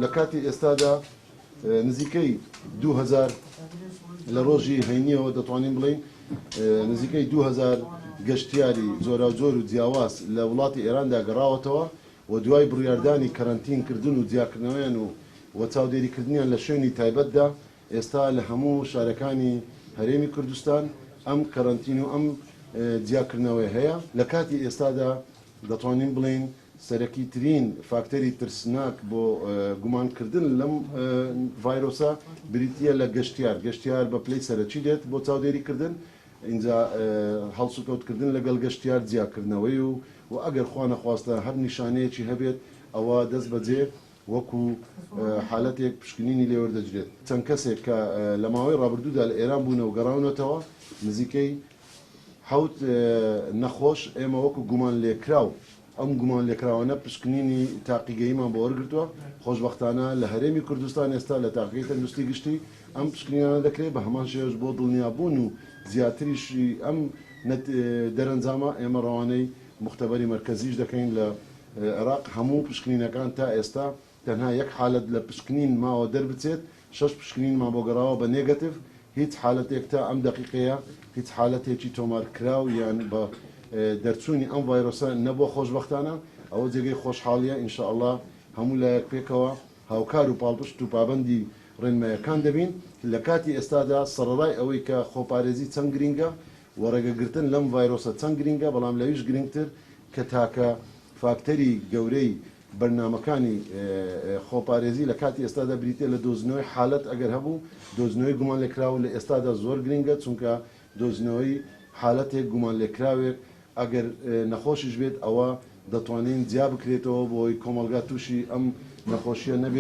لە کاتی ئێستادا نزیکەی 2000 لە ڕۆژی هەینیەوە دەتوانین بڵین نزیکەی 2000 گەشتیاری جۆراوجۆر و جیاواز لە وڵاتی ئێراندا گەڕاوەتەوە و دوای بڕیاردانی کەرەنتینکردن و جیاکردنەوەیان و چاودێریکردنیان لە شوێنی تایبەتدا ئێستا لە هەموو شارەکانی هەرێمی کوردستان ئەم کەرەنتین و ئەم جیاکردنەوەی هەیە. لە کاتی ئێستادا دەتوانین بڵین سەرەکی ترین فاکتەری ترسناک بۆ گومانکردن لەم ڤایرۆسە بریتیە لە گەشتیار بە پلەی سەرەکی دێت بۆ چاودێریکردن اینجا هەڵسوکەوتکردن لەگەڵ گەشتیار جیاکردنەوەی و ئەگەر خوا نەخواستە هەر نیشانەیەکی هەبێت ئەوە دەست بەجێ وەکو حالەتێک پشکنینی لێوەردەگرێت. چەند کەسێک کە لە ماوەی ڕابردوودا لە ئێران بوونە و گەڕاونەتەوە نزیکەی 7 نەخۆش ئێمە وەکو گومان لێکراو ئەم گومان لێکراوانە پشکنینی تاقیگەیمان بۆ وەرگرتووە. خۆشبەختانە لە هەرێمی کوردستان ئێستا لە تاقیگەی تەندروستی گشتی ئەم پشکنینانە دەکرێت بە هەمان شێوەش بۆ دڵنیابوون و زیاتریشی ئەم دەرەنجامە ئێمە ڕەوانەی مختبەری مرکزیش دەکەین لە عێراق. هەموو پشکنینەکان تا ئێستا تەنها یەک حالت لە پشکنین ماوە دەربچێت 6 پشکنینمان بۆ گەڕاوە بە نێگەتیڤ. هیچ حالەتێک تا ئەم دەقیقەیە هیچ حالەتێکی تۆمارکراو یان بە دەرچوونی ئەم ڤایرۆسە نەبووە. خۆشبەختانە ئەوە جێگەی خۆشحاڵیە. ئینشاءالله هەموو لایەک پێکەوە هاوکار و پاڵپشت و پابەندی ڕێنمایەکان دەبین. لە کاتی ئێستادا سەرەڕای ئەوەی کە خۆپارێزی چەند گرینگە و ڕێگەگرتن لەم ڤایرۆسە چەند گرینگە، بەڵام لەویش گرنگتر کە تاکە فاکتەری گەورەی بەرنامەکانی خۆپارێزی لە کاتی ئێستادا بریتێ لە دۆزنەوەی حالەت ئەگەر هەبوو دۆزنەوەی گومان لێکراو لە ئێستادا زۆر گرنگە، چونکە دۆزنەوەی حالەتێک گومان لێکراوێک ئەگەر نەخۆشیش بێت ئەوە دەتوانین جیا بکرێتەوە بۆی کۆمەلگا تووشی ئەم نەخۆشیە نەبێت.